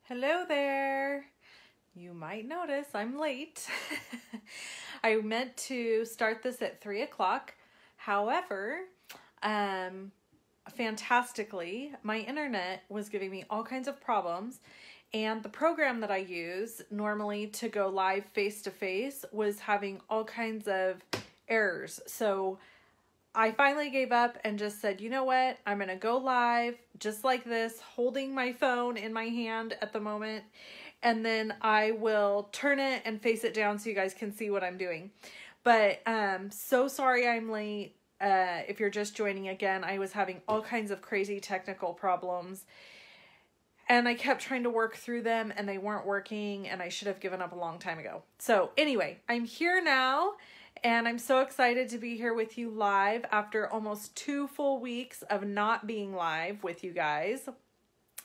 Hello there. You might notice I'm late. I meant to start this at 3 o'clock. However, fantastically, my internet was giving me all kinds of problems, and the program that I use normally to go live face-to-face was having all kinds of errors. So I finally gave up and just said, you know what? I'm going to go live just like this, holding my phone in my hand at the moment. And then I will turn it and face it down so you guys can see what I'm doing. But so sorry I'm late. If you're just joining again, I was having all kinds of crazy technical problems. And I kept trying to work through them and they weren't working. And I should have given up a long time ago. So anyway, I'm here now. And I'm so excited to be here with you live after almost 2 full weeks of not being live with you guys.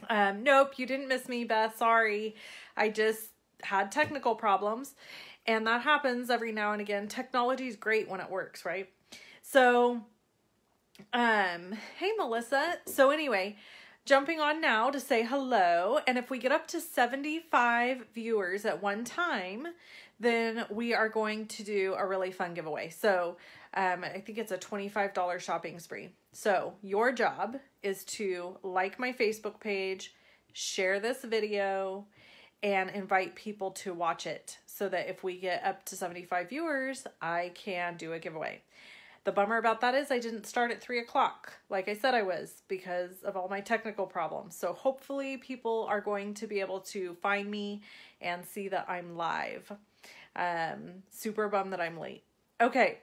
Nope, you didn't miss me, Beth. Sorry. I just had technical problems, and that happens every now and again. Technology is great when it works, right? So, hey, Melissa. So anyway, jumping on now to say hello. And if we get up to 75 viewers at one time, then we are going to do a really fun giveaway. So I think it's a $25 shopping spree. So your job is to like my Facebook page, share this video, and invite people to watch it so that if we get up to 75 viewers, I can do a giveaway. The bummer about that is I didn't start at 3 o'clock like I said I was because of all my technical problems. So hopefully people are going to be able to find me and see that I'm live. Super bummed that I'm late. Okay,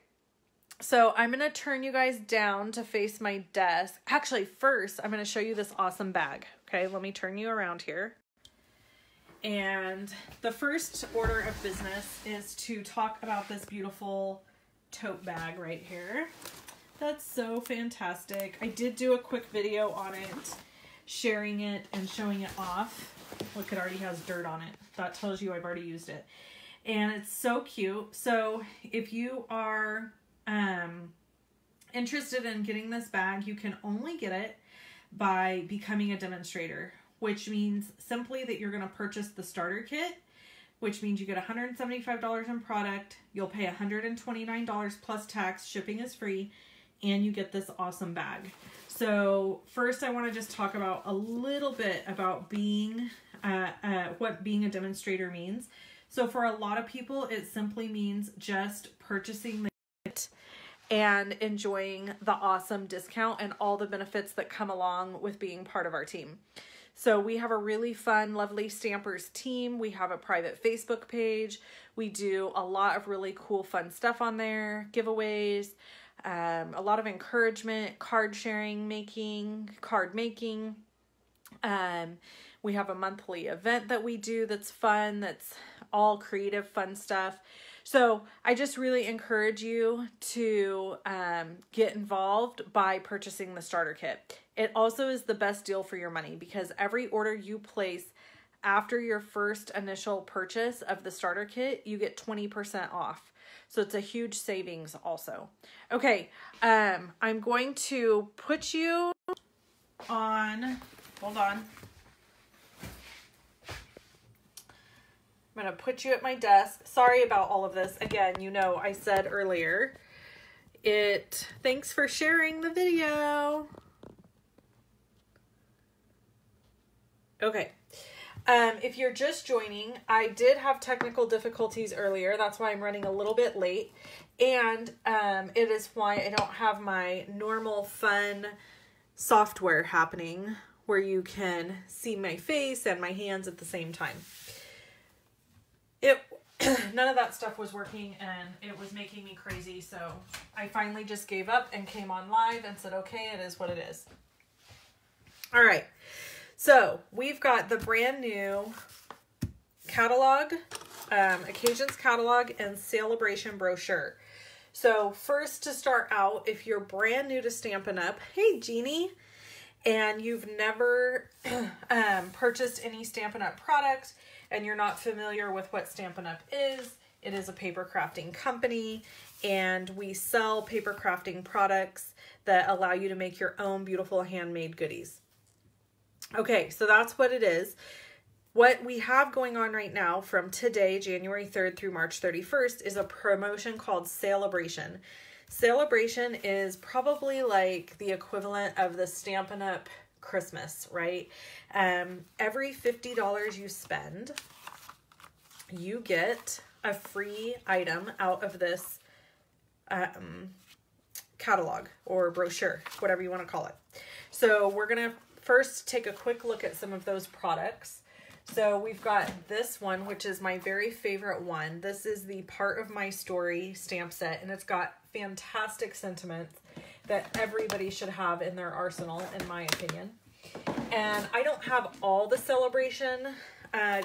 so I'm going to turn you guys down to face my desk. Actually, first, I'm going to show you this awesome bag. Okay, let me turn you around here. And the first order of business is to talk about this beautiful tote bag right here. That's so fantastic. I did do a quick video on it, sharing it and showing it off. Look, it already has dirt on it. That tells you I've already used it. And it's so cute. So if you are interested in getting this bag, you can only get it by becoming a demonstrator, which means simply that you're going to purchase the starter kit, which means you get $175 in product. You'll pay $129 plus tax. Shipping is free. And you get this awesome bag. So first I want to just talk about a little bit about being, what being a demonstrator means. So for a lot of people, it simply means just purchasing the kit and enjoying the awesome discount and all the benefits that come along with being part of our team. So we have a really fun, lovely Stampers team. We have a private Facebook page. We do a lot of really cool, fun stuff on there, giveaways, a lot of encouragement, card sharing, card making. We have a monthly event that we do that's fun, that's all creative, fun stuff. So I just really encourage you to get involved by purchasing the starter kit. It also is the best deal for your money because every order you place after your first initial purchase of the starter kit, you get 20% off. So it's a huge savings also. Okay, I'm going to put you on, hold on. I'm going to put you at my desk. Sorry about all of this. Again, you know, I said earlier, thanks for sharing the video. Okay. If you're just joining, I did have technical difficulties earlier. That's why I'm running a little bit late. And it is why I don't have my normal fun software happening where you can see my face and my hands at the same time. None of that stuff was working and it was making me crazy. So I finally just gave up and came on live and said, okay, it is what it is. All right. So we've got the brand new catalog, Occasions catalog and celebration brochure. So first to start out, if you're brand new to Stampin' Up, hey Jeannie, and you've never purchased any Stampin' Up products and you're not familiar with what Stampin' Up is, it is a paper crafting company and we sell paper crafting products that allow you to make your own beautiful handmade goodies. Okay, so that's what it is. what we have going on right now from today, January 3rd through March 31st, is a promotion called Celebration. Celebration is probably like the equivalent of the Stampin' Up! Christmas, right? Every $50 you spend, you get a free item out of this catalog or brochure, whatever you want to call it. So we're going to first take a quick look at some of those products. So we've got this one, which is my very favorite one. This is the Part of My Story stamp set, and it's got fantastic sentiments that everybody should have in their arsenal, in my opinion. And I don't have all the Celebration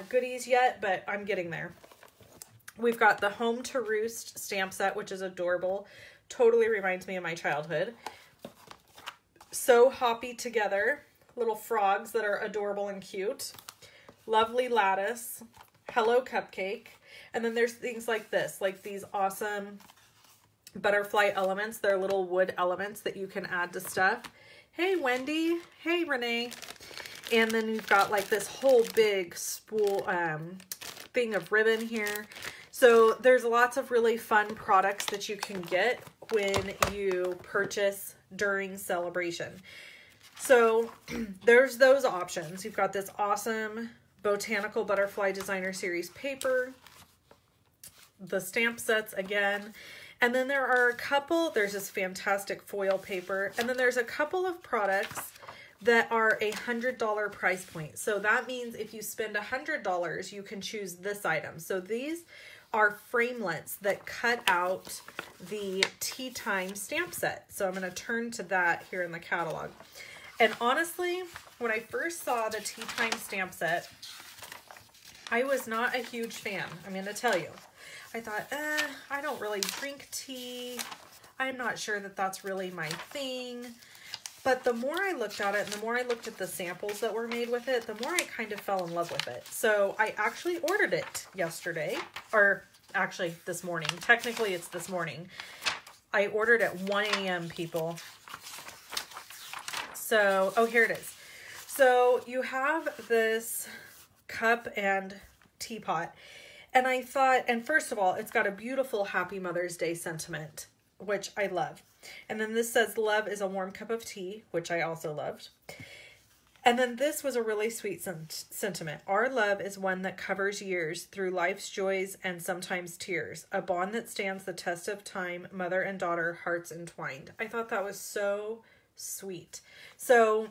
goodies yet, but I'm getting there. We've got the Home to Roost stamp set, which is adorable. Totally reminds me of my childhood. So Hoppy Together, little frogs that are adorable and cute. Lovely Lattice, Hello Cupcake, and then there's things like this, like these awesome butterfly elements. They're little wood elements that you can add to stuff. Hey Wendy, hey Renee. And then you've got like this whole big spool thing of ribbon here. So there's lots of really fun products that you can get when you purchase during Celebration. So there's those options. You've got this awesome Botanical Butterfly Designer Series paper, the stamp sets again, and then there are a couple, there's this fantastic foil paper, and then there's a couple of products that are $100 price point. So that means if you spend $100, you can choose this item. So these are framelets that cut out the Tea Time stamp set. So I'm going to turn to that here in the catalog. And honestly, when I first saw the Tea Time stamp set, I was not a huge fan. I'm going to tell you. I thought, I don't really drink tea. I'm not sure that that's really my thing. But the more I looked at it and the more I looked at the samples that were made with it, the more I kind of fell in love with it. So I actually ordered it yesterday, or actually this morning. Technically it's this morning. I ordered at 1 a.m. people. So, oh, here it is. So you have this cup and teapot. And I thought, and first of all, it's got a beautiful Happy Mother's Day sentiment, which I love. And then this says, love is a warm cup of tea, which I also loved. And then this was a really sweet sentiment. Our love is one that covers years through life's joys and sometimes tears. A bond that stands the test of time, mother and daughter, hearts entwined. I thought that was so sweet. So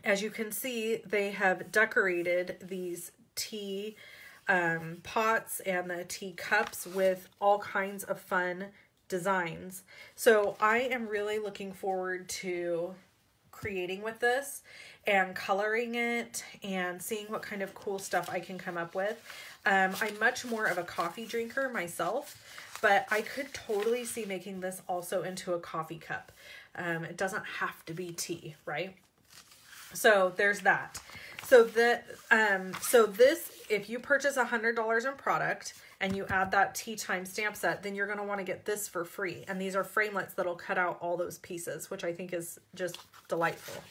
as you can see, they have decorated these tea pots and the tea cups with all kinds of fun designs. So I am really looking forward to creating with this and coloring it and seeing what kind of cool stuff I can come up with. I'm much more of a coffee drinker myself, but I could totally see making this also into a coffee cup. It doesn't have to be tea, right? So there's that. So this, if you purchase $100 in product and you add that Tea Time stamp set, then you're going to want to get this for free. And these are framelets that'll cut out all those pieces, which I think is just delightful.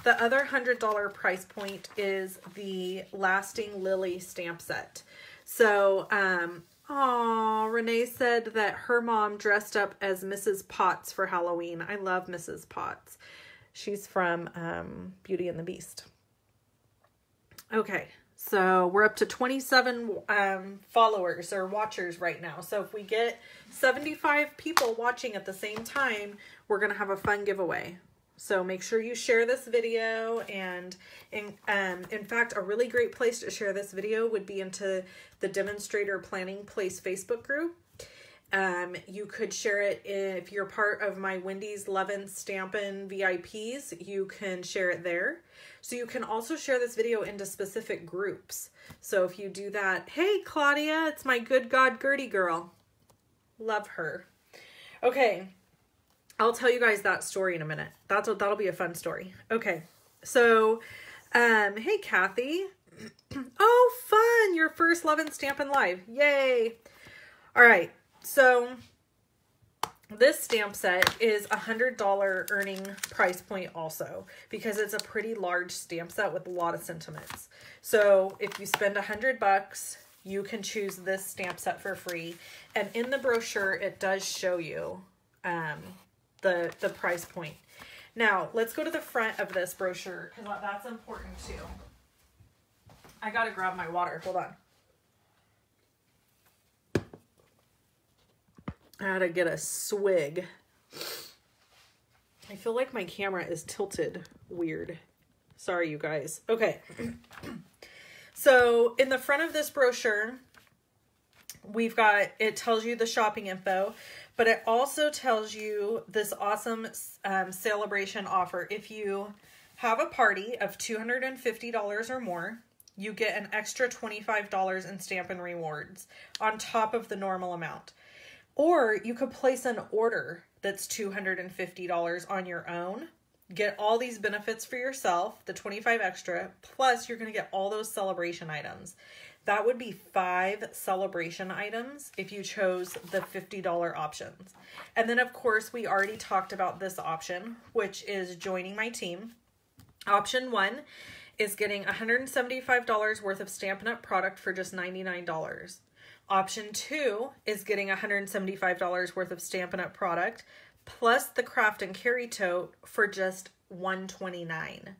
The other $100 price point is the Lasting Lily stamp set. So, Renee said that her mom dressed up as Mrs. Potts for Halloween. I love Mrs. Potts. She's from Beauty and the Beast. Okay, so we're up to 27 followers or watchers right now. So if we get 75 people watching at the same time, we're going to have a fun giveaway. So make sure you share this video, and in fact, a really great place to share this video would be into the Demonstrator Planning Place Facebook group. You could share it if you're part of my Wendy's Lovin' Stampin' VIPs, you can share it there. So you can also share this video into specific groups. So if you do that, hey Claudia, it's my Good God Gertie girl. Love her. Okay, I'll tell you guys that story in a minute. That'll be a fun story. Okay, so hey Kathy. Oh, fun! Your first Lovin' Stampin' Live. Yay! All right. So This stamp set is $100 earning price point also, because it's a pretty large stamp set with a lot of sentiments. So if you spend $100, you can choose this stamp set for free. And in the brochure, it does show you the price point. Now, let's go to the front of this brochure, because that's important too. I gotta grab my water. Hold on. I had to get a swig. I feel like my camera is tilted weird. Sorry, you guys. Okay. So in the front of this brochure, we've got, it tells you the shopping info, but it also tells you this awesome celebration offer. If you have a party of $250 or more, you get an extra $25 in Stampin' Rewards on top of the normal amount. Or you could place an order that's $250 on your own, get all these benefits for yourself, the 25 extra, plus you're going to get all those celebration items. That would be 5 celebration items if you chose the $50 options. And then of course we already talked about this option, which is joining my team. Option 1 is getting $175 worth of Stampin' Up! Product for just $99. Option 2 is getting $175 worth of Stampin' Up! Product plus the craft and carry tote for just $129.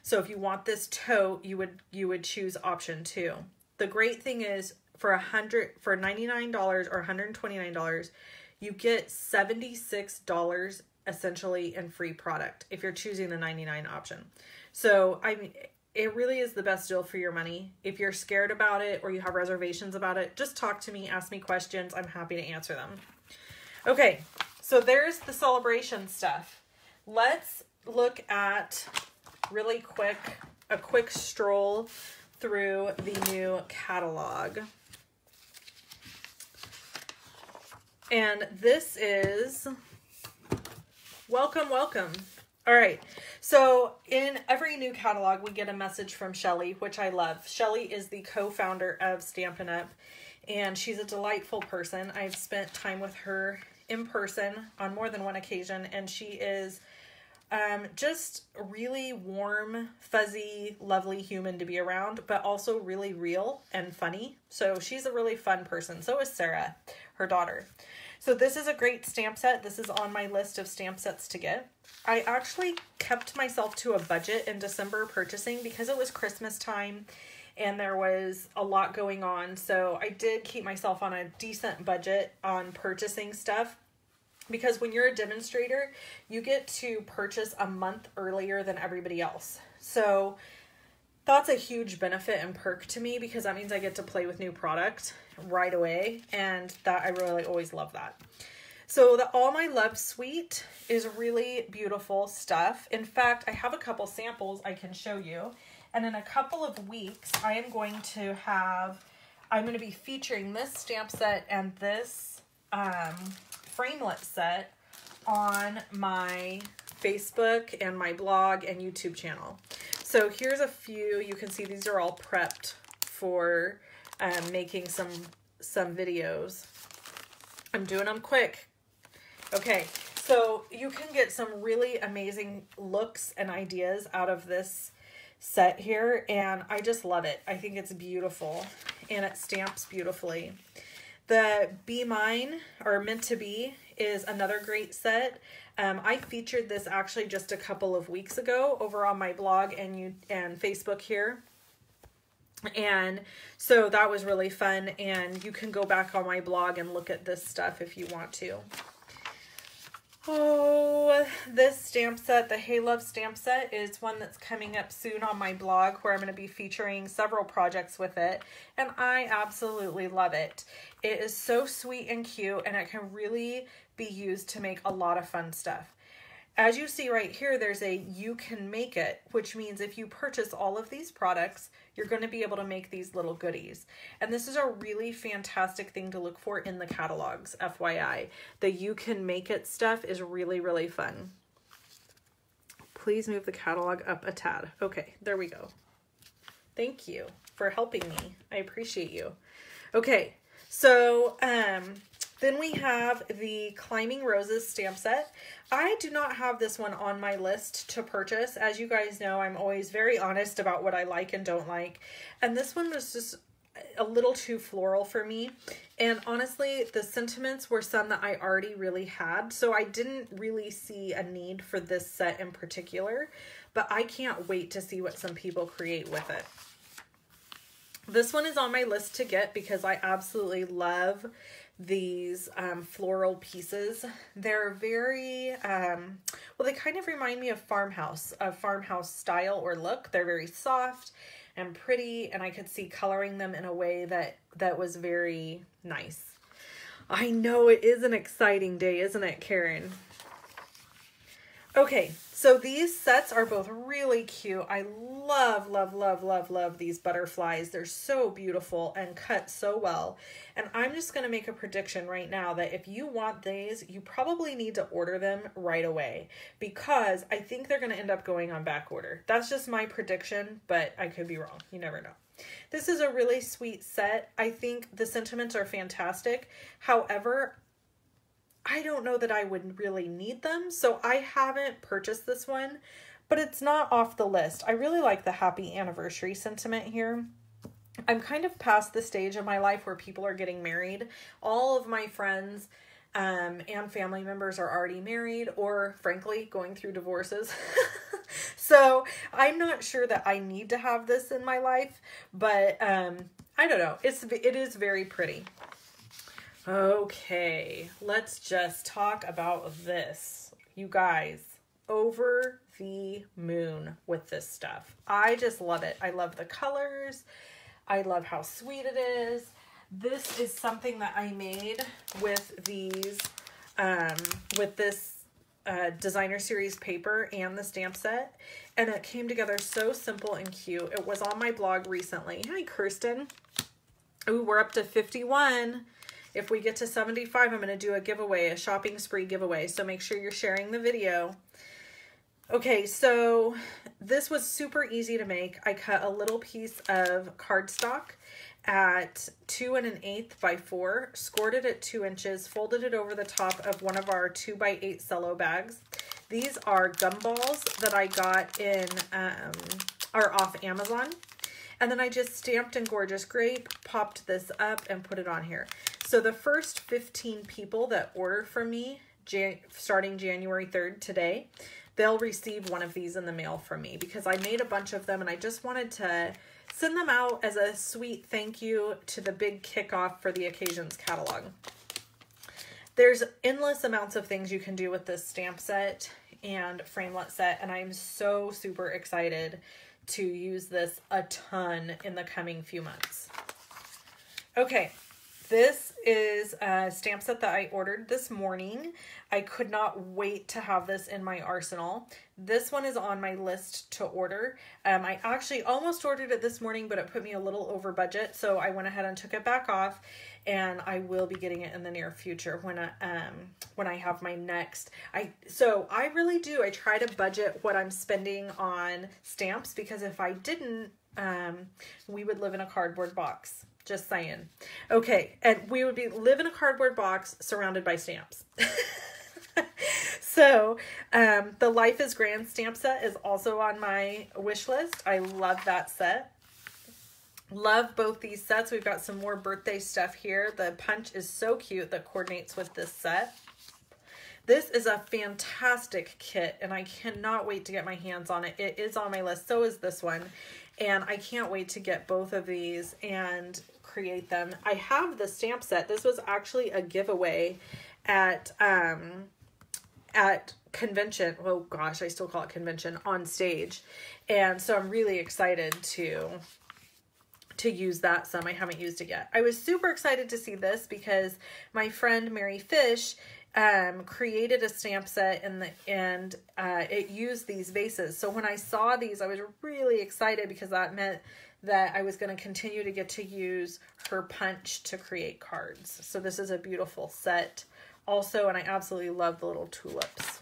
So if you want this tote, you would choose option 2. The great thing is for $99 or $129, you get $76 essentially in free product if you're choosing the $99 option. So I mean, it really is the best deal for your money. If you're scared about it or you have reservations about it, just talk to me, ask me questions. I'm happy to answer them. Okay, so there's the celebration stuff. Let's look at really quick, a quick stroll through the new catalog. And this is, welcome, welcome. All right, so in every new catalog, we get a message from Shelly, which I love. Shelly is the co-founder of Stampin' Up, and she's a delightful person. I've spent time with her in person on more than one occasion, and she is just really warm, fuzzy, lovely human to be around, but also really real and funny. So she's a really fun person. So is Sarah, her daughter. So this is a great stamp set. This is on my list of stamp sets to get. I actually kept myself to a budget in December purchasing because it was Christmas time and there was a lot going on. So I did keep myself on a decent budget on purchasing stuff, because when you're a demonstrator, you get to purchase a month earlier than everybody else. So that's a huge benefit and perk to me, because that means I get to play with new product right away, and that I really always love that. So the All My Love Suite is really beautiful stuff. In fact, I have a couple samples I can show you, and in a couple of weeks I am going to be featuring this stamp set and this framelit set on my Facebook and my blog and YouTube channel. So here's a few. You can see these are all prepped for making some videos. I'm doing them quick. Okay, so you can get some really amazing looks and ideas out of this set here, and I just love it. I think it's beautiful, and it stamps beautifully. The Be Mine, or Meant to Be, is another great set. I featured this actually just a couple of weeks ago over on my blog and Facebook here. And so that was really fun, and you can go back on my blog and look at this stuff if you want to. Oh, this stamp set, the Hey Love stamp set, is one that's coming up soon on my blog, where I'm going to be featuring several projects with it, and I absolutely love it. It is so sweet and cute, and it can really be used to make a lot of fun stuff. As you see right here, there's a You Can Make It, which means if you purchase all of these products, you're going to be able to make these little goodies. And this is a really fantastic thing to look for in the catalogs, FYI. The You Can Make It stuff is really, really fun. Please move the catalog up a tad. Okay, there we go. Thank you for helping me. I appreciate you. Okay, so Then we have the Climbing Roses stamp set. I do not have this one on my list to purchase. As you guys know, I'm always very honest about what I like and don't like. And this one was just a little too floral for me. And honestly, the sentiments were some that I already really had. So I didn't really see a need for this set in particular. But I can't wait to see what some people create with it. This one is on my list to get because I absolutely love these floral pieces. They're very, well, they kind of remind me of farmhouse style or look. They're very soft and pretty, and I could see coloring them in a way that was very nice. I know it is an exciting day, isn't it, Karen? Okay, so these sets are both really cute. I love, love, love, love, love these butterflies. They're so beautiful and cut so well. And I'm just going to make a prediction right now that if you want these, you probably need to order them right away because I think they're going to end up going on back order. That's just my prediction, but I could be wrong. You never know. This is a really sweet set. I think the sentiments are fantastic. However, I don't know that I would really need them, so I haven't purchased this one, but it's not off the list. I really like the happy anniversary sentiment here. I'm kind of past the stage of my life where people are getting married. All of my friends and family members are already married or, frankly, going through divorces. So I'm not sure that I need to have this in my life, but I don't know. It is very pretty. Okay, let's just talk about this. You guys, over the moon with this stuff. I just love it. I love the colors. I love how sweet it is. This is something that I made with these, with this designer series paper and the stamp set. And it came together so simple and cute. It was on my blog recently. Hi, Kirsten. Ooh, we're up to 51. If we get to 75, I'm going to do a giveaway, a shopping spree giveaway. So make sure you're sharing the video. Okay, so this was super easy to make. I cut a little piece of cardstock at 2 1/8 by 4, scored it at 2 inches, folded it over the top of one of our 2x8 cello bags. These are gumballs that I got in, are off Amazon. And then I just stamped in Gorgeous Grape, popped this up, and put it on here. So the first 15 people that order from me, starting January 3rd today, they'll receive one of these in the mail from me because I made a bunch of them and I just wanted to send them out as a sweet thank you to the big kickoff for the Occasions catalog. There's endless amounts of things you can do with this stamp set and framelit set, and I'm so super excited to use this a ton in the coming few months. Okay, this is a stamp set that I ordered this morning. I could not wait to have this in my arsenal. This one is on my list to order. I actually almost ordered it this morning, but it put me a little over budget, so I went ahead and took it back off, and I will be getting it in the near future when I have my next. So I really do. I try to budget what I'm spending on stamps because if I didn't, we would live in a cardboard box. Just saying. Okay, and we would live in a cardboard box surrounded by stamps. So, the Life is Grand stamp set is also on my wish list. I love that set. Love both these sets. We've got some more birthday stuff here. The punch is so cute that coordinates with this set. This is a fantastic kit, and I cannot wait to get my hands on it. It is on my list. So is this one. And I can't wait to get both of these and create them. I have the stamp set. This was actually a giveaway at convention. Oh gosh, I still call it convention on stage. And so I'm really excited to use that some. I haven't used it yet. I was super excited to see this because my friend Mary Fish created a stamp set and it used these vases. So when I saw these, I was really excited because that meant that I was going to continue to get to use her punch to create cards. So this is a beautiful set also, and I absolutely love the little tulips.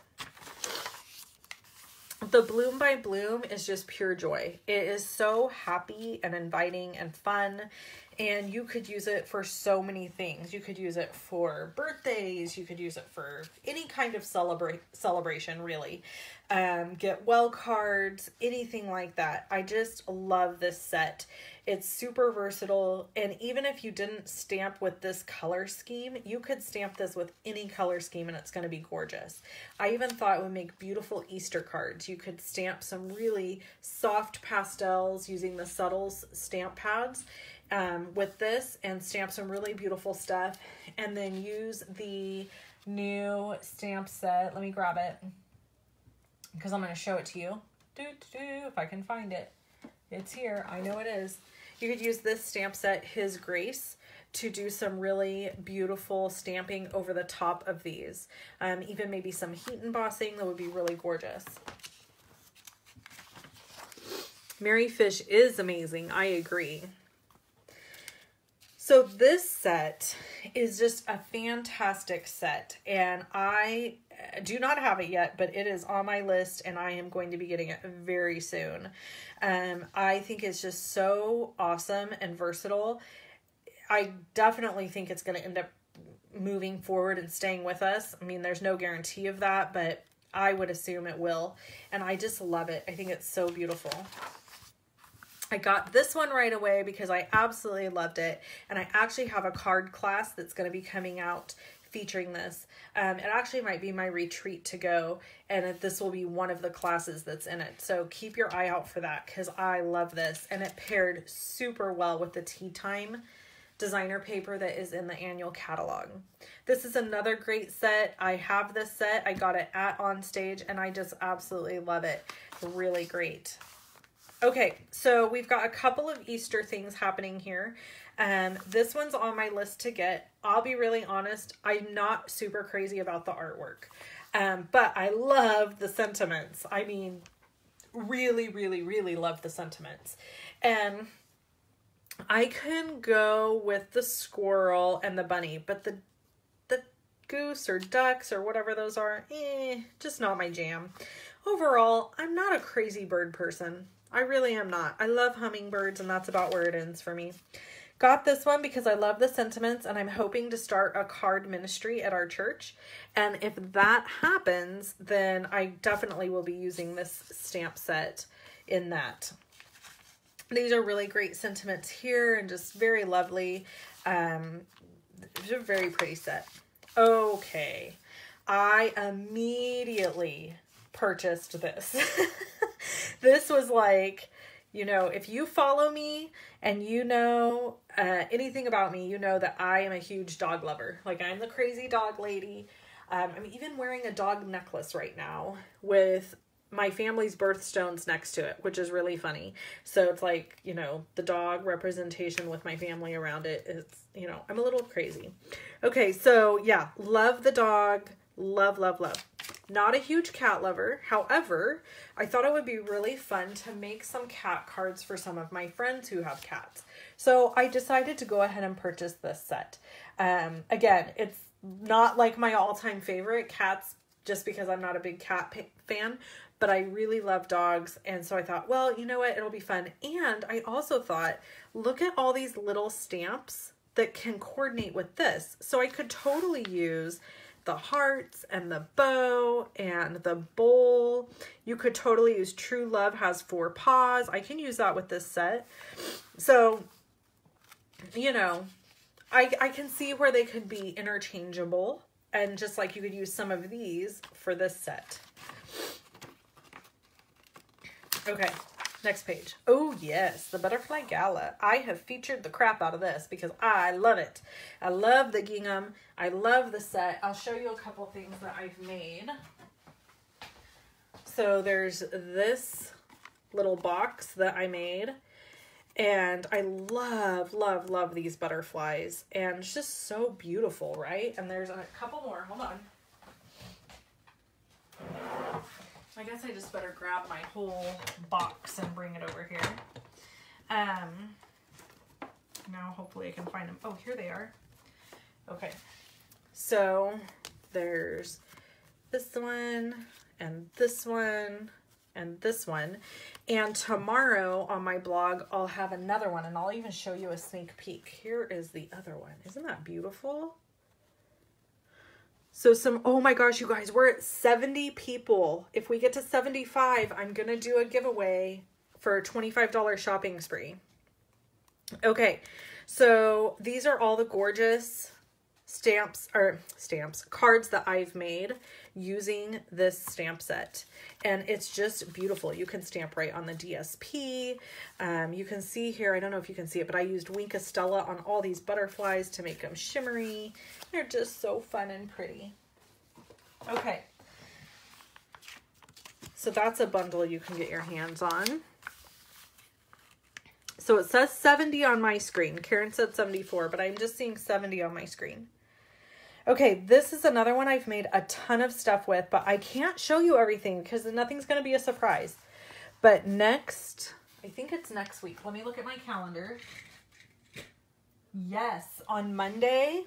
the Bloom by Bloom is just pure joy. It is so happy and inviting and fun. And you could use it for so many things. You could use it for birthdays. You could use it for any kind of celebration, really. Get well cards, anything like that. I just love this set. It's super versatile. And even if you didn't stamp with this color scheme, you could stamp this with any color scheme and it's going to be gorgeous. I even thought it would make beautiful Easter cards. You could stamp some really soft pastels using the Subtles stamp pads with this and stamp some really beautiful stuff, and then use the new stamp set. Let me grab it because I'm going to show it to you. If I can find it. It's here. I know it is. You could use this stamp set, His Grace, to do some really beautiful stamping over the top of these. Even maybe some heat embossing that would be really gorgeous. Mary Fish is amazing. I agree. So this set is just a fantastic set, and I do not have it yet, but it is on my list and I am going to be getting it very soon. I think it's just so awesome and versatile. I definitely think it's going to end up moving forward and staying with us. I mean, there's no guarantee of that, but I would assume it will. And I just love it. I think it's so beautiful. I got this one right away because I absolutely loved it. And I actually have a card class that's going to be coming out featuring this. It actually might be my retreat to go, and this will be one of the classes that's in it. So keep your eye out for that because I love this. And it paired super well with the Tea Time designer paper that is in the annual catalog. This is another great set. I have this set. I got it at On Stage and I just absolutely love it. Really great. Okay, so we've got a couple of Easter things happening here. This one's on my list to get. I'll be really honest, I'm not super crazy about the artwork, but I love the sentiments. I mean, really, really, really love the sentiments. And I can go with the squirrel and the bunny, but the goose or ducks or whatever those are, just not my jam. Overall, I'm not a crazy bird person. I really am not. I love hummingbirds, and that's about where it ends for me. Got this one because I love the sentiments, and I'm hoping to start a card ministry at our church. And if that happens, then I definitely will be using this stamp set in that. These are really great sentiments here and just very lovely. It's a very pretty set. Okay. I immediately purchased this. This was like, you know, if you follow me and you know anything about me, you know that I am a huge dog lover. Like, I'm the crazy dog lady. I'm even wearing a dog necklace right now with my family's birthstones next to it, which is really funny. So it's like, you know, the dog representation with my family around it. It's, you know, I'm a little crazy. Okay, so yeah, love the dog. Love, love, love. Not a huge cat lover. However, I thought it would be really fun to make some cat cards for some of my friends who have cats. So I decided to go ahead and purchase this set. Again, it's not like my all-time favorite cats just because I'm not a big cat fan, but I really love dogs. And so I thought, well, you know what? It'll be fun. And I also thought, look at all these little stamps that can coordinate with this. So I could totally use the hearts and the bow and the bowl. You could totally use True Love Has 4 Paws. I can use that with this set. So, you know, I can see where they could be interchangeable, and just like you could use some of these for this set. Okay, next page. Oh yes, the Butterfly Gala. I have featured the crap out of this because I love it. I love the gingham. I love the set. I'll show you a couple things that I've made. So there's this little box that I made. And I love, love, love these butterflies. And it's just so beautiful, right? And there's a couple more. Hold on. I guess I just better grab my whole box and bring it over here. Now hopefully I can find them. Oh, here they are. Okay. So there's this one and this one and this one. And tomorrow on my blog, I'll have another one, and I'll even show you a sneak peek. Here is the other one. Isn't that beautiful? So oh my gosh, you guys, we're at 70 people. If we get to 75, I'm going to do a giveaway for a $25 shopping spree. Okay, so these are all the gorgeous cards that I've made using this stamp set, and it's just beautiful. You can stamp right on the DSP. You can see here, I don't know if you can see it, but I used Wink Estella on all these butterflies to make them shimmery. They're just so fun and pretty. Okay, so that's a bundle you can get your hands on. So it says 70 on my screen. Karen said 74, but I'm just seeing 70 on my screen. Okay, this is another one I've made a ton of stuff with, but I can't show you everything because nothing's going to be a surprise. But next, I think it's next week. Let me look at my calendar. Yes, on Monday,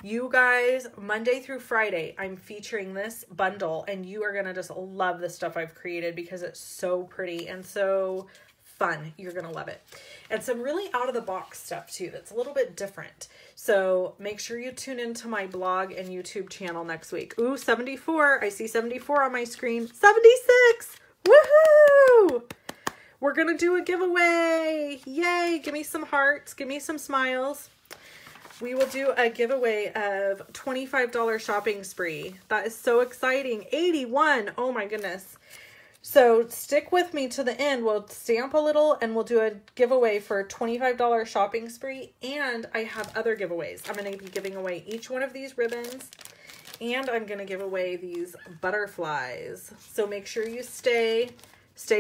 you guys, Monday through Friday, I'm featuring this bundle, and you are going to just love the stuff I've created because it's so pretty and so fun. You're going to love it. And some really out of the box stuff too that's a little bit different. So make sure you tune into my blog and YouTube channel next week. Ooh, 74. I see 74 on my screen. 76. Woohoo! We're going to do a giveaway. Yay. Give me some hearts. Give me some smiles. We will do a giveaway of $25 shopping spree. That is so exciting. 81. Oh my goodness. So stick with me to the end. We'll stamp a little and we'll do a giveaway for a $25 shopping spree. And I have other giveaways. I'm going to be giving away each one of these ribbons, and I'm going to give away these butterflies. So make sure you stay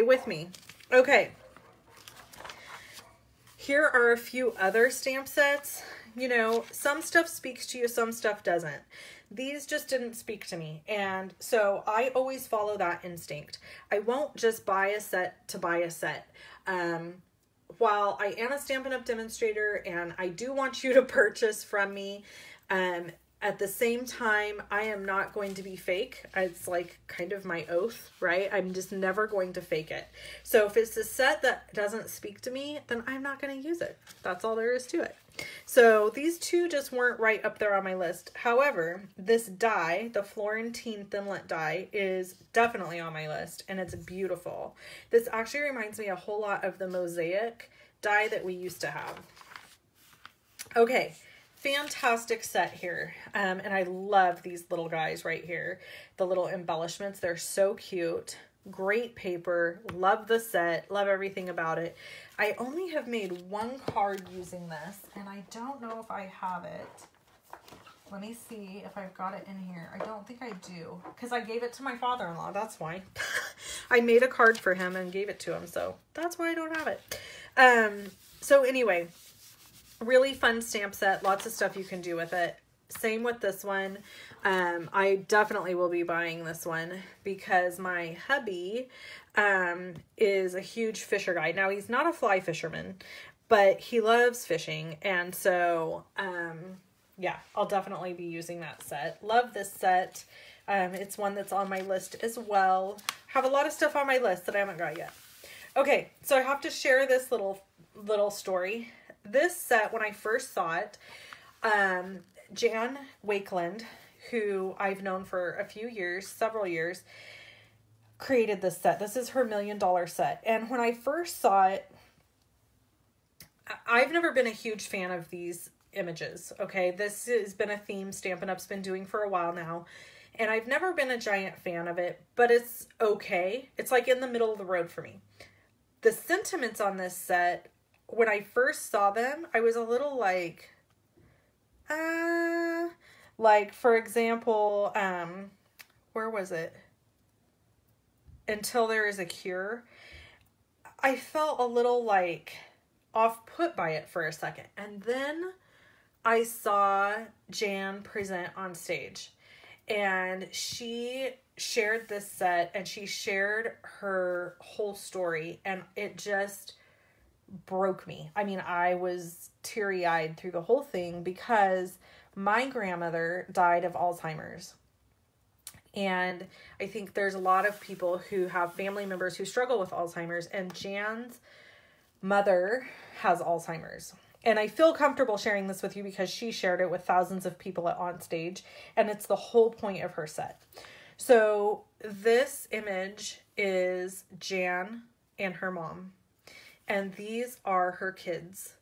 with me. Okay. Here are a few other stamp sets. You know, some stuff speaks to you, some stuff doesn't. These just didn't speak to me, and so I always follow that instinct. I won't just buy a set to buy a set. While I am a Stampin' Up! Demonstrator and I do want you to purchase from me, at the same time, I am not going to be fake. It's like kind of my oath, right? I'm just never going to fake it. So if it's a set that doesn't speak to me, then I'm not going to use it. That's all there is to it. So these two just weren't right up there on my list. However, this die, the Florentine Thinlet die, is definitely on my list, and it's beautiful. This actually reminds me a whole lot of the mosaic die that we used to have. Okay, fantastic set here. And I love these little guys right here. The little embellishments, they're so cute. Great paper. Love the set. Love everything about it. I only have made one card using this, and I don't know if I have it. Let me see if I've got it in here. I don't think I do, because I gave it to my father-in-law. That's why. I made a card for him and gave it to him, so that's why I don't have it. So anyway, really fun stamp set. Lots of stuff you can do with it. Same with this one. I definitely will be buying this one because my hubby is a huge fisher guy. Now, he's not a fly fisherman, but he loves fishing. And so, yeah, I'll definitely be using that set. Love this set. It's one that's on my list as well. Have a lot of stuff on my list that I haven't got yet. Okay, so I have to share this little story. This set, when I first saw it, Jan Wakeland, who I've known for a few years, several years, created this set. This is her $1 million set. And when I first saw it, I've never been a huge fan of these images, okay? This has been a theme Stampin' Up's been doing for a while now, and I've never been a giant fan of it, but it's okay. It's like in the middle of the road for me. The sentiments on this set, when I first saw them, I was a little like for example, where was it? Until There Is a Cure. I felt a little like off-put by it for a second. And then I saw Jan present on stage, and she shared this set and she shared her whole story, and it just broke me. I mean, I was teary-eyed through the whole thing because my grandmother died of Alzheimer's, And I think there's a lot of people who have family members who struggle with Alzheimer's, and Jan's mother has Alzheimer's. And I feel comfortable sharing this with you because she shared it with thousands of people at On Stage, and it's the whole point of her set. So this image is Jan and her mom, and these are her kids,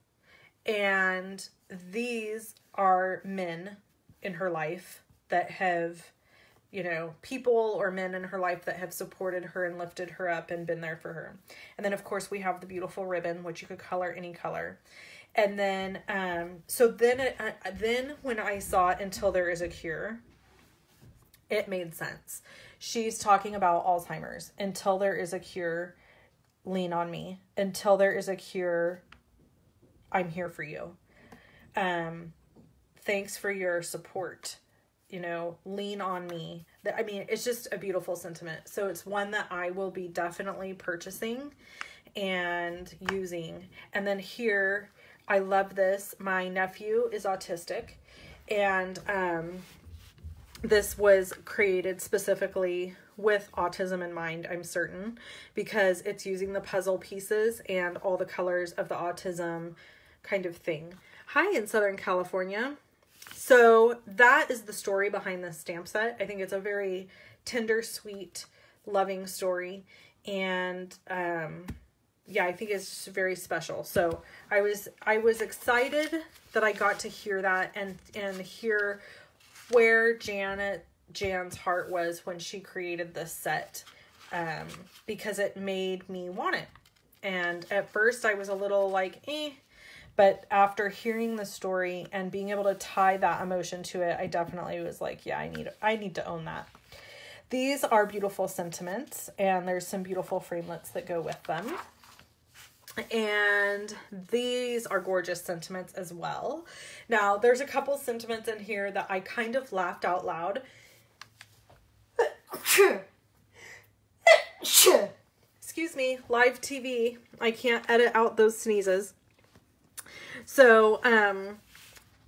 and these are men in her life that have, you know, people or men in her life that have supported her and lifted her up and been there for her. And then of course we have the beautiful ribbon, which you could color any color. And then, then when I saw Until There Is a Cure, it made sense. She's talking about Alzheimer's. Until there is a cure, lean on me. Until there is a cure, I'm here for you. Thanks for your support. You know, lean on me. I mean, it's just a beautiful sentiment. So it's one that I will be definitely purchasing and using. And then here, I love this. My nephew is autistic, and this was created specifically with autism in mind, I'm certain, because it's using the puzzle pieces and all the colors of the autism kind of thing. Hi in Southern California. So that is the story behind this stamp set. I think it's a very tender, sweet, loving story. And yeah, I think it's very special. So I was excited that I got to hear that and hear where Jan's heart was when she created this set, because it made me want it. And at first I was a little like, but after hearing the story and being able to tie that emotion to it, I definitely was like, yeah, I need to own that. These are beautiful sentiments, and there's some beautiful framelits that go with them. And these are gorgeous sentiments as well. Now, there's a couple sentiments in here that I kind of laughed out loud. Excuse me, live TV. I can't edit out those sneezes. So,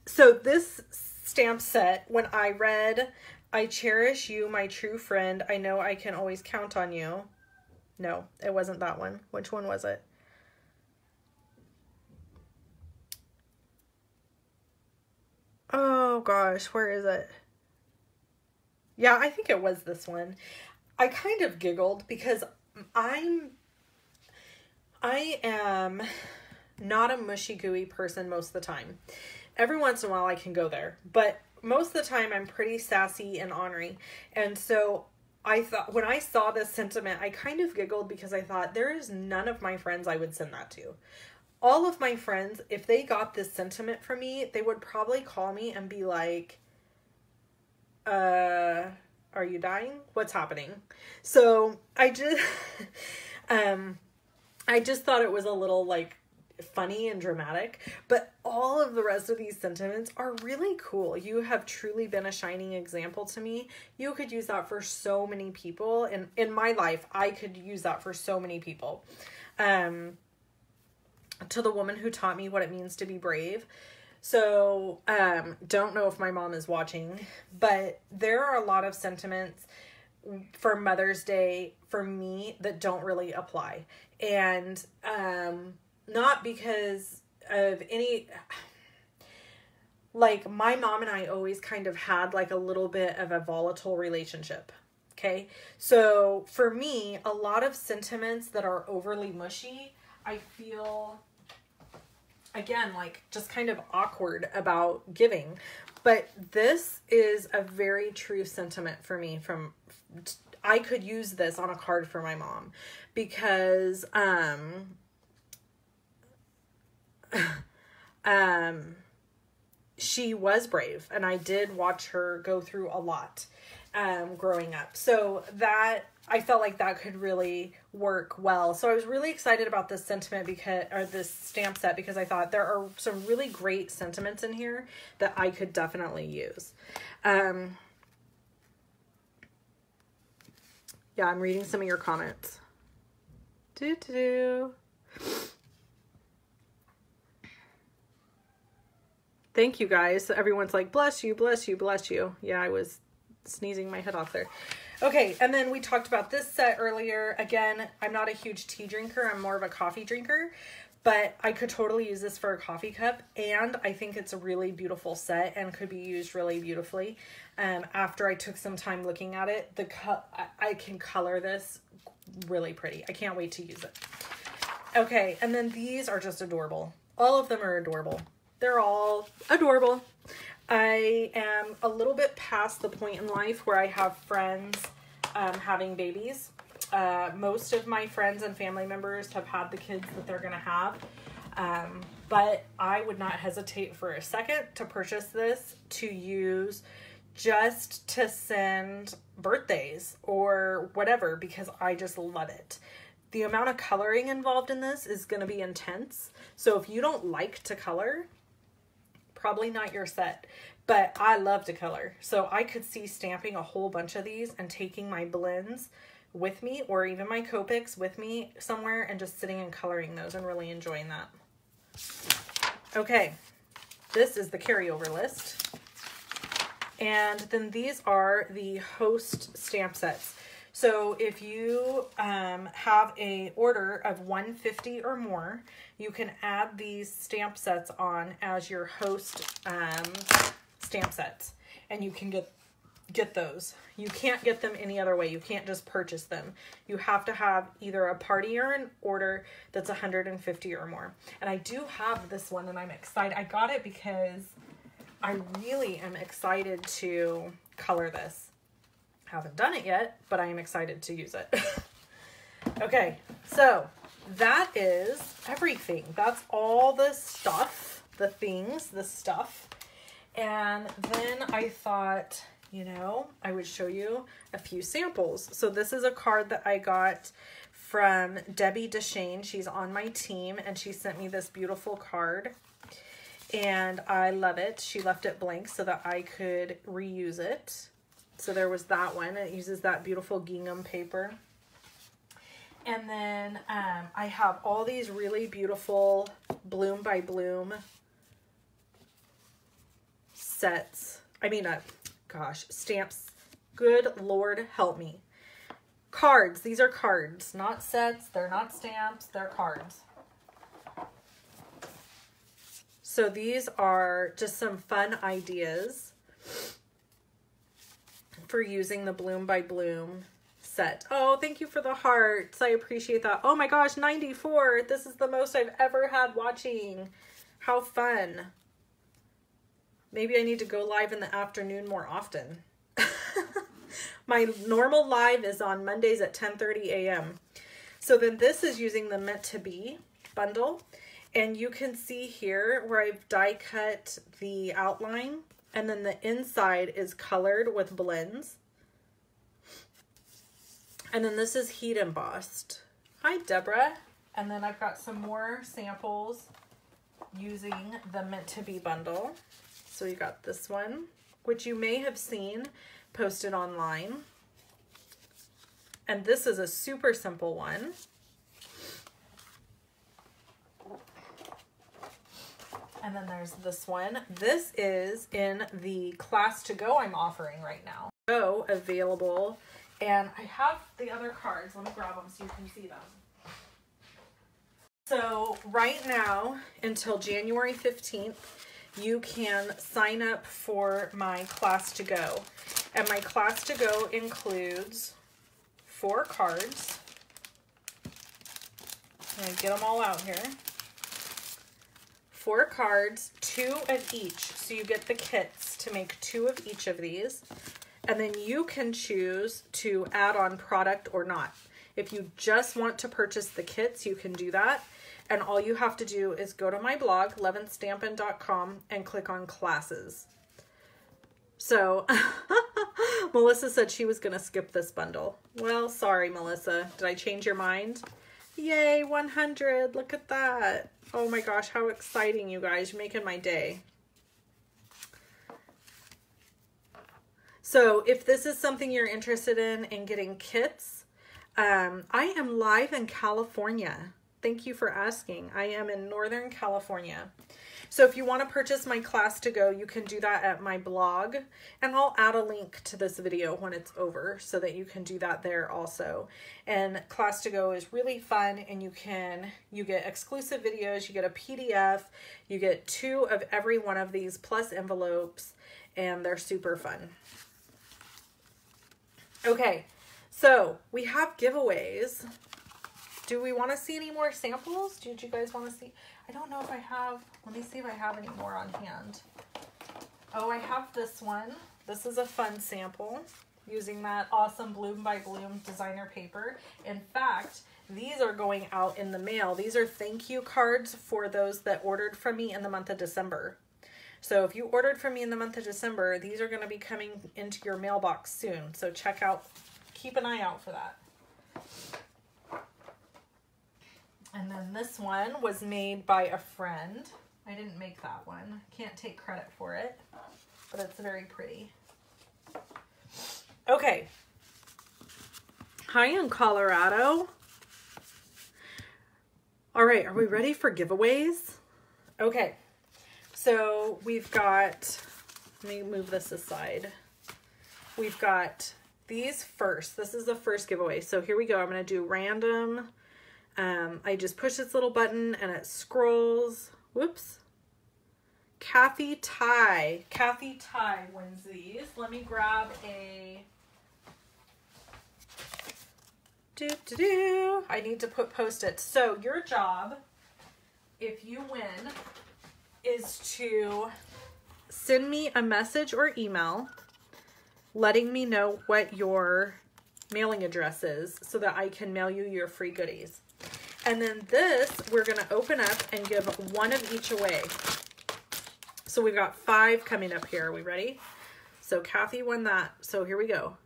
so this stamp set, when I read, I cherish you, my true friend. I know I can always count on you. No, it wasn't that one. Which one was it? Oh gosh, where is it? Yeah, I think it was this one. I kind of giggled because I am not a mushy gooey person most of the time. Every once in a while I can go there, but most of the time I'm pretty sassy and ornery. And so I thought, when I saw this sentiment, I kind of giggled because I thought, there is none of my friends I would send that to. All of my friends, if they got this sentiment from me, they would probably call me and be like, are you dying? What's happening? So I just, I just thought it was a little like funny and dramatic, but all of the rest of these sentiments are really cool. You have truly been a shining example to me. You could use that for so many people, and in my life, I could use that for so many people. To the woman who taught me what it means to be brave. So, don't know if my mom is watching, but there are a lot of sentiments for Mother's Day for me that don't really apply. And, not because of any, like, my mom and I always kind of had like a little bit of a volatile relationship. Okay. So for me, a lot of sentiments that are overly mushy, I feel, again, like just kind of awkward about giving. But this is a very true sentiment for me. I could use this on a card for my mom because, she was brave, and I did watch her go through a lot, growing up. So that, I felt like that could really work well. So I was really excited about this sentiment this stamp set, because I thought there are some really great sentiments in here that I could definitely use. Yeah, I'm reading some of your comments. Thank you guys. Everyone's like, bless you, bless you, bless you. Yeah, I was sneezing my head off there. Okay, and then we talked about this set earlier. Again, I'm not a huge tea drinker. I'm more of a coffee drinker, but I could totally use this for a coffee cup, and I think it's a really beautiful set and could be used really beautifully. After I took some time looking at it, I can color this really pretty. I can't wait to use it. Okay, and then these are just adorable. All of them are adorable. They're all adorable. I am a little bit past the point in life where I have friends having babies. Most of my friends and family members have had the kids that they're going to have. But I would not hesitate for a second to purchase this to use just to send birthdays or whatever, because I just love it. The amount of coloring involved in this is going to be intense. So if you don't like to color, probably not your set, but I love to color. So I could see stamping a whole bunch of these and taking my blends with me, or even my Copics with me somewhere, and just sitting and coloring those and really enjoying that. Okay, this is the carryover list. And then these are the host stamp sets. So if you have a order of 150 or more, you can add these stamp sets on as your host stamp sets, and you can get those. You can't get them any other way. You can't just purchase them. You have to have either a party or an order that's 150 or more. And I do have this one, and I'm excited. I got it because I really am excited to color this. Haven't done it yet, but I am excited to use it. Okay, so that is everything. That's all the stuff, the things, the stuff. And then I thought, you know, I would show you a few samples. So this is a card that I got from Debbie Deshane. She's on my team, and she sent me this beautiful card, and I love it. She left it blank so that I could reuse it. So there was that one. It uses that beautiful gingham paper. And then I have all these really beautiful Bloom by Bloom sets. I mean, gosh, stamps. Good Lord help me. Cards. These are cards, not sets. They're not stamps. They're cards. So these are just some fun ideas for using the Bloom by Bloom set. Oh, thank you for the hearts. I appreciate that. Oh my gosh, 94. This is the most I've ever had watching. How fun. Maybe I need to go live in the afternoon more often. My normal live is on Mondays at 10:30 a.m. So then this is using the Meant to Be bundle. And you can see here where I've die cut the outline, and then the inside is colored with blends. And then this is heat embossed. Hi, Deborah. And then I've got some more samples using the Meant to Be bundle. So you got this one, which you may have seen posted online. And this is a super simple one. And then there's this one. This is in the class to go I'm offering right now. So available. And I have the other cards. Let me grab them so you can see them. So right now, until January 15th, you can sign up for my class to go. And my class to go includes 4 cards. I'm going to get them all out here. 4 cards, 2 of each. So you get the kits to make 2 of each of these. And then you can choose to add on product or not. If you just want to purchase the kits, you can do that. And all you have to do is go to my blog, levinstampin.com, and click on classes. So Melissa said she was going to skip this bundle. Well, sorry, Melissa. Did I change your mind? Yay, 100. Look at that. Oh my gosh, how exciting, you guys. You're making my day. So if this is something you're interested in getting kits, I am live in California Thank you for asking. I am in Northern California. So if you want to purchase my class to go, you can do that at my blog, and I'll add a link to this video when it's over so that you can do that there also. And class to go is really fun, and you get exclusive videos, you get a PDF, you get 2 of every one of these plus envelopes, and they're super fun. Okay, so we have giveaways. Do we want to see any more samples? Did you guys want to see? I don't know if I have. Let me see if I have any more on hand. Oh, I have this one. This is a fun sample using that awesome Bloom by Bloom designer paper. In fact, these are going out in the mail. These are thank you cards for those that ordered from me in the month of December. So if you ordered from me in the month of December, these are going to be coming into your mailbox soon. So check out, keep an eye out for that. And then this one was made by a friend. I didn't make that one. Can't take credit for it, but it's very pretty. Okay. Hi in Colorado. All right, are we ready for giveaways? Okay, so we've got, let me move this aside. We've got these first. This is the first giveaway. So here we go. I'm going to do random. I just push this little button and it scrolls. Whoops. Kathy Ty wins these. Let me grab a I need to put Post-its. So your job, if you win, is to send me a message or email letting me know what your mailing address is so that I can mail you your free goodies. And then this, we're going to open up and give 1 of each away. So we've got 5 coming up here. Are we ready? So Kathy won that. So here we go.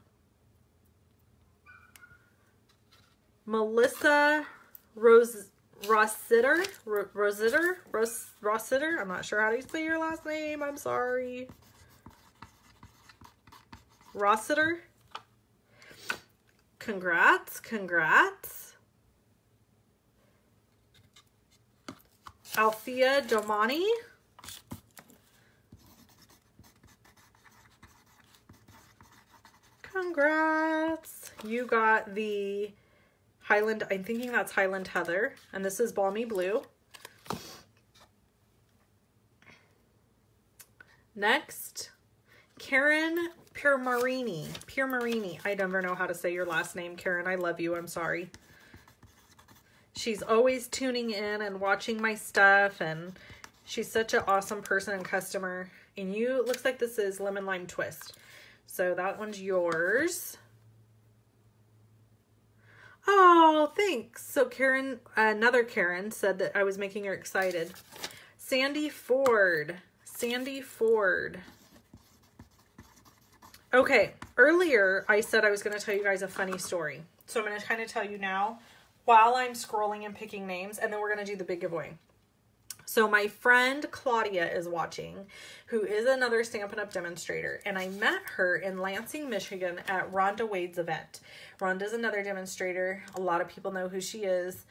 Melissa Rossiter. I'm not sure how to say your last name. I'm sorry. Rossiter. Congrats. Althea Domani. Congrats. You got the Highland, I'm thinking that's Highland Heather, and this is Balmy Blue. Next, Karen Piermarini. I never know how to say your last name, Karen. I love you. I'm sorry. She's always tuning in and watching my stuff, and she's such an awesome person and customer. And you, looks like this is Lemon Lime Twist. So that one's yours. Oh, thanks. So Karen, another Karen, said that I was making her excited. Sandy Ford. Okay, earlier I said I was going to tell you guys a funny story. So I'm going to kind of tell you now while I'm scrolling and picking names, and then we're going to do the big giveaway. So my friend Claudia is watching, who is another Stampin' Up! Demonstrator, and I met her in Lansing, Michigan at Rhonda Wade's event. Rhonda's another demonstrator. A lot of people know who she is.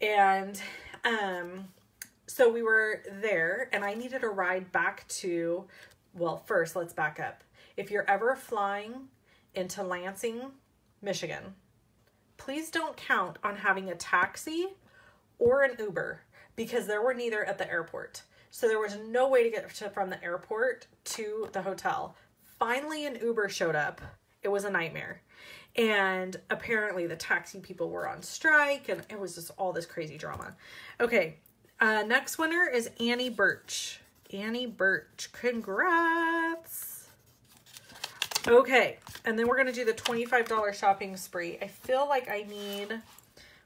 And so we were there, and I needed a ride back to, well, first, let's back up. If you're ever flying into Lansing, Michigan, please don't count on having a taxi or an Uber, because there were neither at the airport. So there was no way to get from the airport to the hotel. Finally, an Uber showed up. It was a nightmare. And apparently the taxi people were on strike, and it was just all this crazy drama. Okay, next winner is Annie Birch. Annie Birch, congrats. Okay, and then we're going to do the $25 shopping spree. I feel like I need,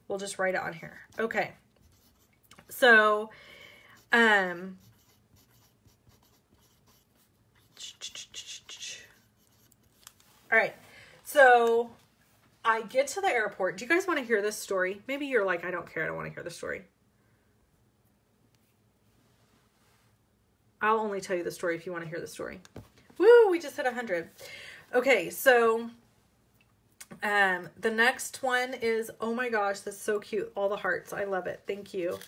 we'll just write it on here. Okay. So, all right. So I get to the airport. Do you guys want to hear this story? Maybe you're like, I don't care. I don't want to hear the story. I'll only tell you the story if you want to hear the story. Woo, we just hit 100. Okay, so The next one is, oh my gosh, that's so cute. All the hearts. I love it. Thank you.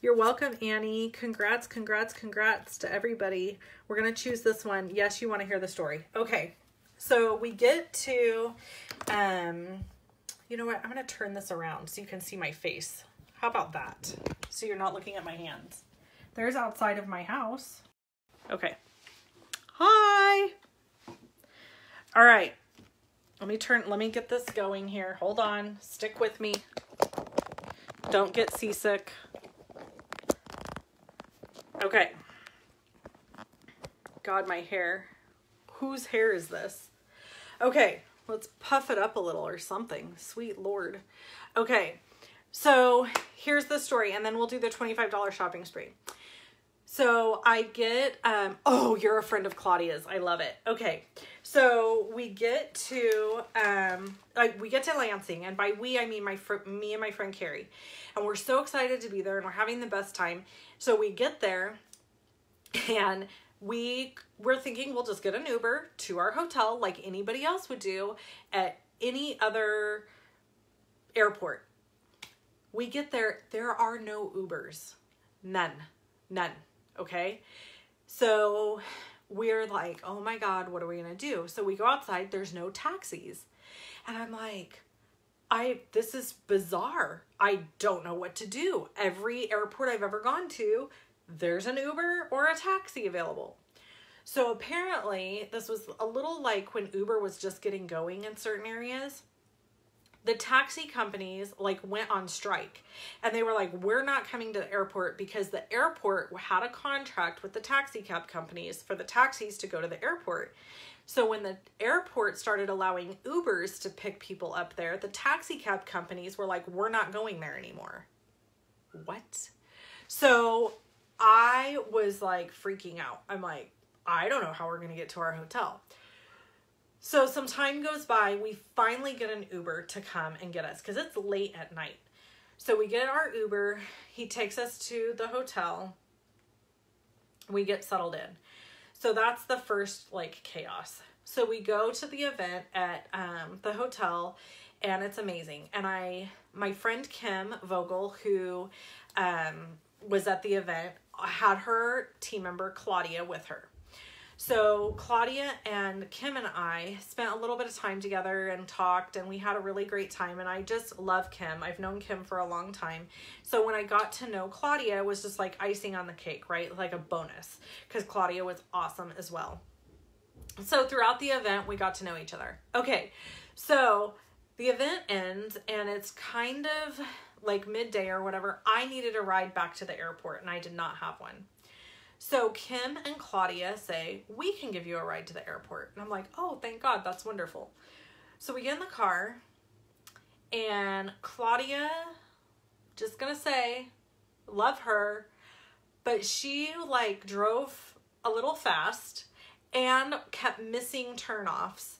You're welcome, Annie. Congrats, congrats, congrats to everybody. We're going to choose this one. Yes, you want to hear the story. Okay. So we get to, you know what? I'm going to turn this around so you can see my face. How about that? So you're not looking at my hands. There's outside of my house. Okay. Hi. All right. Let me get this going here. Hold on. Stick with me. Don't get seasick. Okay. God, my hair. Whose hair is this? Okay. Let's puff it up a little or something. Sweet Lord. Okay. So here's the story, and then we'll do the $25 shopping spree. So I get, oh, you're a friend of Claudia's. I love it. Okay. So we get to, Lansing, and by we, I mean me and my friend Carrie, and we're so excited to be there, and we're having the best time. So we get there, and we're thinking we'll just get an Uber to our hotel like anybody else would do at any other airport. We get there, there are no Ubers. None. Okay. So we're like, oh my God, what are we going to do? So we go outside, there's no taxis. And I'm like, this is bizarre. I don't know what to do. Every airport I've ever gone to, there's an Uber or a taxi available. So apparently this was a little like when Uber was just getting going in certain areas. The taxi companies went on strike, and they were like, we're not coming to the airport because the airport had a contract with the taxi cab companies for the taxis to go to the airport. So when the airport started allowing Ubers to pick people up there, the taxi cab companies were like, we're not going there anymore. What? So I was like freaking out. I'm like, I don't know how we're going to get to our hotel. So some time goes by, we finally get an Uber to come and get us because it's late at night. So we get our Uber, he takes us to the hotel, we get settled in. So that's the first chaos. So we go to the event at the hotel, and it's amazing. And my friend Kim Vogel, who was at the event, had her team member Claudia with her. So Claudia and Kim and I spent a little bit of time together and talked, and we had a really great time, and I just love Kim. I've known Kim for a long time. So when I got to know Claudia, it was just like icing on the cake, right? Like a bonus, because Claudia was awesome as well. So throughout the event, we got to know each other. Okay, so the event ends, and it's kind of like midday or whatever. I needed a ride back to the airport, and I did not have one. So Kim and Claudia say, we can give you a ride to the airport. And I'm like, oh, thank God, that's wonderful. So we get in the car, and Claudia, just gonna say, love her, but she drove a little fast and kept missing turnoffs.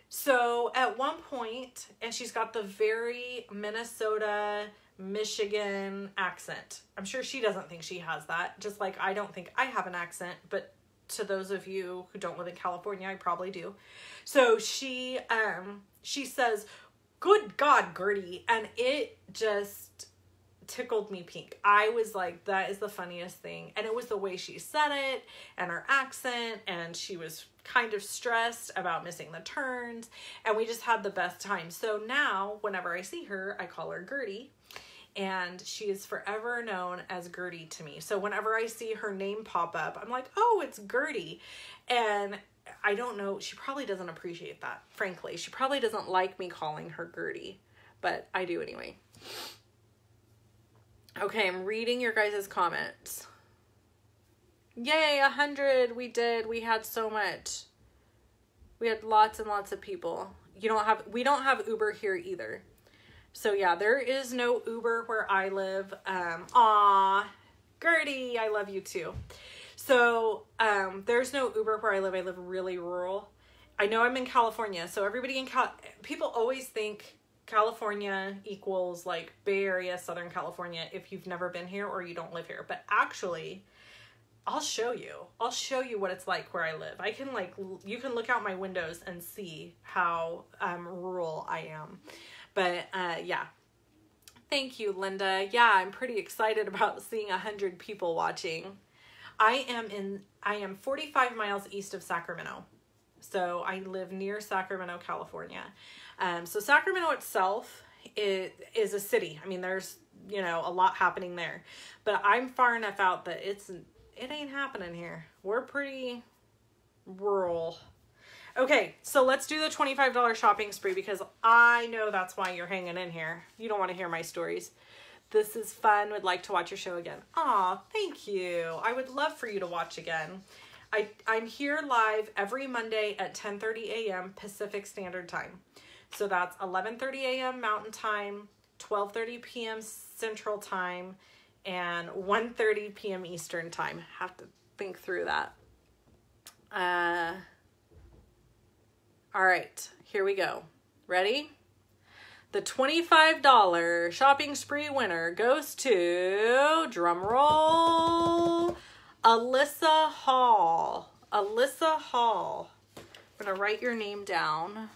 So at one point, and she's got the very Minnesota, Michigan accent. I'm sure she doesn't think she has that, just like I don't think I have an accent, but to those of you who don't live in California, I probably do. So she says, good God, Gertie, and it just tickled me pink. I was like, that is the funniest thing. And it was the way she said it and her accent, and she was kind of stressed about missing the turns, and we just had the best time. So now whenever I see her, I call her Gertie, and she is forever known as Gertie to me. So whenever I see her name pop up, I'm like, oh, it's Gertie. And I don't know, she probably doesn't appreciate that, frankly. She probably doesn't like me calling her Gertie, but I do anyway. Okay, I'm reading your guys' comments. Yay, 100, we did. We had so much. We had lots and lots of people. We don't have Uber here either. So yeah, there is no Uber where I live. Aw, Gertie, I love you too. So there's no Uber where I live. I live really rural. I know I'm in California, so everybody in people always think California equals Bay Area, Southern California if you've never been here or you don't live here. But actually, I'll show you. I'll show you what it's like where I live. I can like, you can look out my windows and see how rural I am. But yeah. Thank you, Linda. Yeah, I'm pretty excited about seeing 100 people watching. I am 45 miles east of Sacramento. So I live near Sacramento, California. So Sacramento itself is a city. I mean, there's, you know, a lot happening there. But I'm far enough out that it ain't happening here. We're pretty rural. Okay, so let's do the $25 shopping spree because I know that's why you're hanging in here. You don't want to hear my stories. This is fun. Would like to watch your show again. Aw, thank you. I would love for you to watch again. I'm here live every Monday at 10:30 a.m. Pacific Standard Time. So that's 11:30 a.m. Mountain Time, 12:30 p.m. Central Time, and 1:30 p.m. Eastern Time. Have to think through that. All right, here we go. Ready? The $25 shopping spree winner goes to, drum roll, Alyssa Hall. Alyssa Hall. I'm going to write your name down.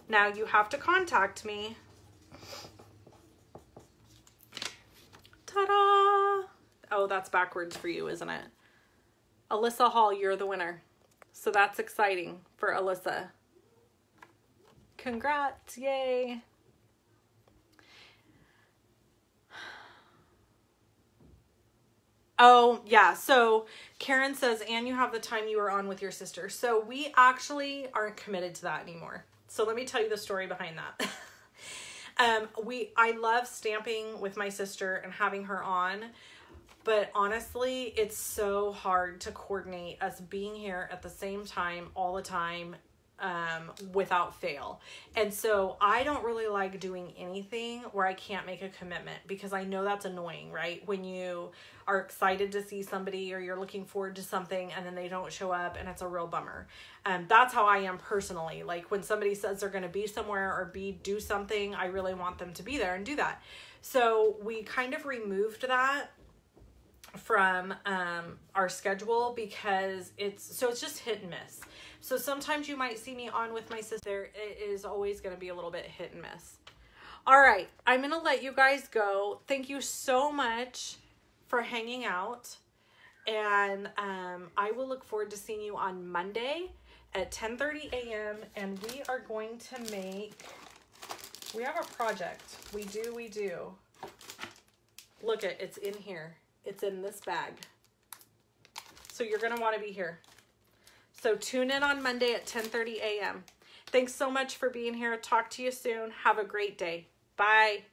Now you have to contact me. Ta-da! Oh, that's backwards for you, isn't it? Alyssa Hall, you're the winner. So that's exciting for Alyssa. Congrats, yay. Oh, yeah. So Karen says, and you have the time you were on with your sister. So we actually aren't committed to that anymore. So let me tell you the story behind that. I love stamping with my sister and having her on, but honestly, it's so hard to coordinate us being here at the same time all the time without fail. And so I don't really like doing anything where I can't make a commitment because I know that's annoying, right? When you are excited to see somebody or you're looking forward to something and then they don't show up and it's a real bummer. That's how I am personally. Like when somebody says they're going to be somewhere or do something, I really want them to be there and do that. So we kind of removed that from our schedule because it's just hit and miss. So sometimes you might see me on with my sister. It is always going to be a little bit hit and miss. All right, I'm going to let you guys go. Thank you so much for hanging out. And I will look forward to seeing you on Monday at 10:30 a.m. And we are going to we have a project. We do. Look, it's in here. It's in this bag. So you're going to want to be here. So tune in on Monday at 10:30 a.m. Thanks so much for being here. Talk to you soon. Have a great day. Bye.